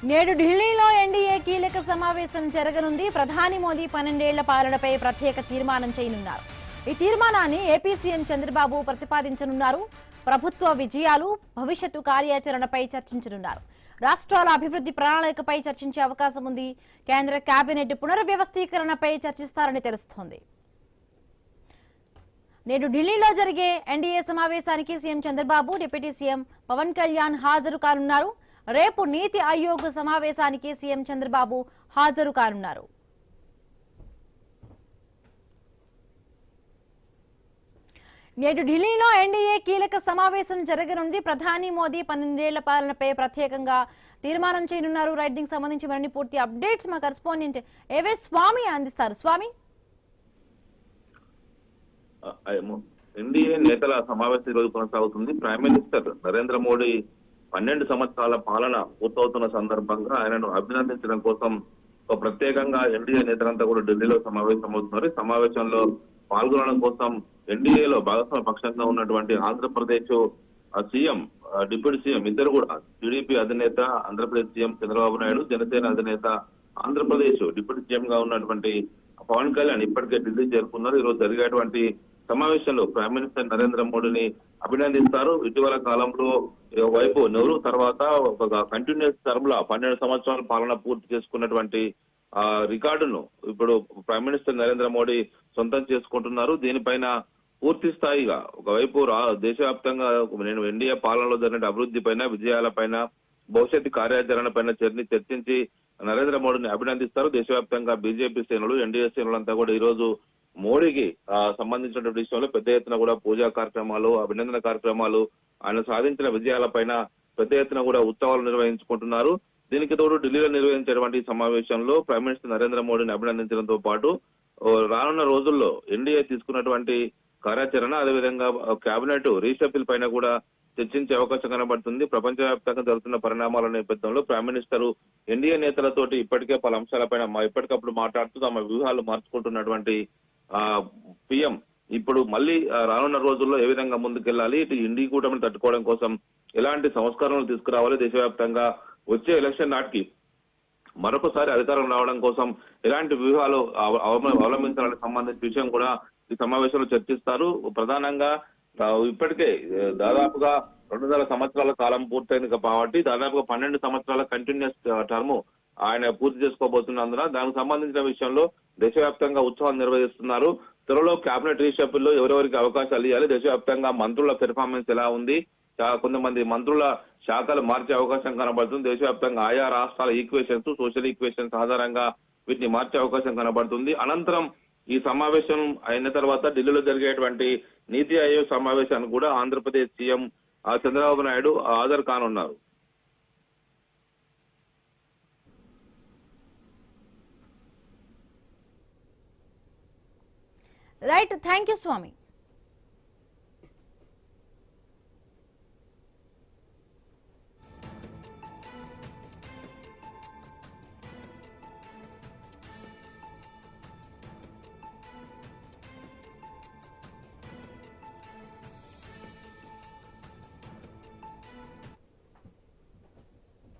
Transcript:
నేడు ఢిల్లీలో ఎన్డీఏ కీలక సమావేశం జరగనుంది. ప్రధాని మోదీ 12 ఏళ్ల పాలనపై ప్రత్యేక తీర్మానం చేయనున్నారు. ఈ తీర్మానాన్ని ఏపీ సీఎం చంద్రబాబు ప్రతిపాదించనున్నారు. ప్రభుత్వ విజయాలు, భవిష్యత్తు కార్యాచరణపై చర్చించనున్నారు. రాష్ట్రాల అభివృద్ధి ప్రణాళికపై చర్చించే అవకాశం ఉంది. కేంద్ర కేబినెట్ పునర్వ్యవస్థీకరణపై చర్చిస్తారని తెలుస్తోంది. నేడు ఢిల్లీలో జరిగే ఎన్డీఏ సమావేశానికి CM Chandrababu, deputy CM Pawan Kalyan హాజరు కానున్నారు. రేపు నీతి ఆయోగ్ సమావేశానికి సీఎం చంద్రబాబు హాజరు కానున్నారు. నేడు ఢిల్లీలో ఎన్డీఏ కీలక సమావేశం జరగనుంది. ప్రధాని మోదీ 12 ఏళ్ల పాలనపై ప్రత్యేకంగా తీర్మానం చేయనున్నారు. రైట్, దీనికి సంబంధించి మరిన్ని పూర్తి అప్డేట్స్ మా కరెస్పాండెంట్ ఏవే స్వామి అందిస్తారు. స్వామి, ఎన్డీఏ నేతల సమావేశం ఈరోజు కొనసాగుతుంది. ప్రైమ్ మినిస్టర్ నరేంద్ర మోడీ 12 సంవత్సరాల పాలన పూర్తవుతున్న సందర్భంగా ఆయనను అభినందించడం కోసం ఒక ప్రత్యేకంగా ఎన్డీఏ నేతలంతా కూడా ఢిల్లీలో సమావేశమవుతున్నారు. ఈ సమావేశంలో పాల్గొనడం కోసం ఎన్డీఏలో భాగస్వామ్య పక్షంగా ఉన్నటువంటి ఆంధ్రప్రదేశ్ సీఎం, డిప్యూటీ సీఎం ఇద్దరు కూడా, టీడీపీ అధినేత ఆంధ్రప్రదేశ్ సీఎం చంద్రబాబు నాయుడు, జనసేన అధినేత ఆంధ్రప్రదేశ్ డిప్యూటీ సీఎం గా ఉన్నటువంటి పవన్ కళ్యాణ్ ఇప్పటికే ఢిల్లీ చేరుకున్నారు. ఈరోజు జరిగేటువంటి సమావేశంలో ప్రైమ్ మినిస్టర్ నరేంద్ర మోడీని అభినందిస్తారు. ఇటీవల కాలంలో వైపు నెహ్రూ తర్వాత ఒక కంటిన్యూస్ టర్మ్ లో 12 సంవత్సరాల పాలన పూర్తి చేసుకున్నటువంటి రికార్డును ఇప్పుడు ప్రైమ్ మినిస్టర్ నరేంద్ర మోడీ సొంతం చేసుకుంటున్నారు. దీనిపైన పూర్తి స్థాయిగా ఒకవైపు దేశవ్యాప్తంగా నేను ఎన్డీఏ పాలనలో జరిగిన అభివృద్ధి పైన, విజయాలపైన, భవిష్యత్తు కార్యాచరణ పైన చర్చించి నరేంద్ర మోడీని అభినందిస్తారు. దేశవ్యాప్తంగా బీజేపీ శ్రేణులు, ఎన్డీఏ శ్రేణులంతా కూడా ఈ రోజు మోడీకి సంబంధించినటువంటి విషయంలో పెద్ద ఎత్తున కూడా పూజా కార్యక్రమాలు, అభినందన కార్యక్రమాలు, ఆయన సాధించిన విజయాలపైన పెద్ద ఎత్తున కూడా ఉత్సవాలు నిర్వహించుకుంటున్నారు. దీనికి తోడు ఢిల్లీలో నిర్వహించేటువంటి సమావేశంలో ప్రైమ్ మినిస్టర్ నరేంద్ర మోడీని అభినందించడంతో పాటు రానున్న రోజుల్లో ఎన్డీఏ తీసుకున్నటువంటి కార్యాచరణ, అదేవిధంగా కేబినెట్ రీషఫిల్ పైన కూడా చర్చించే అవకాశం కనబడుతుంది. ప్రపంచవ్యాప్తంగా జరుగుతున్న పరిణామాల నేపథ్యంలో ప్రైమ్ మినిస్టర్ ఎన్డీఏ నేతలతోటి ఇప్పటికే పలు అంశాలపైన ఎప్పటికప్పుడు మాట్లాడుతూ తమ వ్యూహాలు మార్చుకుంటున్నటువంటి పీఎం ఇప్పుడు మళ్ళీ రానున్న రోజుల్లో ఏ విధంగా ముందుకెళ్లాలి, ఇటు ఇండి కూటమిని తట్టుకోవడం కోసం ఎలాంటి సంస్కరణలు తీసుకురావాలి, దేశవ్యాప్తంగా వచ్చే ఎలక్షన్ నాటికి మరొకసారి అధికారం రావడం కోసం ఎలాంటి వ్యూహాలు అవలంబించాలని సంబంధించిన విషయం కూడా ఈ సమావేశంలో చర్చిస్తారు. ప్రధానంగా ఇప్పటికే దాదాపుగా 200 సంవత్సరాల కాలం పూర్తయింది కాబట్టి దాదాపుగా 12 సంవత్సరాల కంటిన్యూస్ టర్మ్ ఆయన పూర్తి చేసుకోబోతున్నందున దానికి సంబంధించిన విషయంలో దేశవ్యాప్తంగా ఉత్సవాలు నిర్వహిస్తున్నారు. త్వరలో కేబినెట్ రీషఫిల్లో ఎవరెవరికి అవకాశాలు ఇవ్వాలి, దేశవ్యాప్తంగా మంత్రుల పెర్ఫార్మెన్స్ ఎలా ఉంది, కొంతమంది మంత్రుల శాఖలు మార్చే అవకాశం కనబడుతుంది. దేశవ్యాప్తంగా ఆయా రాష్ట్రాల ఈక్వేషన్స్, సోషల్ ఈక్వేషన్స్ ఆధారంగా వీటిని మార్చే అవకాశం కనబడుతుంది. అనంతరం ఈ సమావేశం అయిన తర్వాత ఢిల్లీలో జరిగేటువంటి నీతి ఆయోగ్ సమావేశానికి కూడా ఆంధ్రప్రదేశ్ సీఎం చంద్రబాబు నాయుడు హాజరు కానున్నారు. Right, thank you Swamy.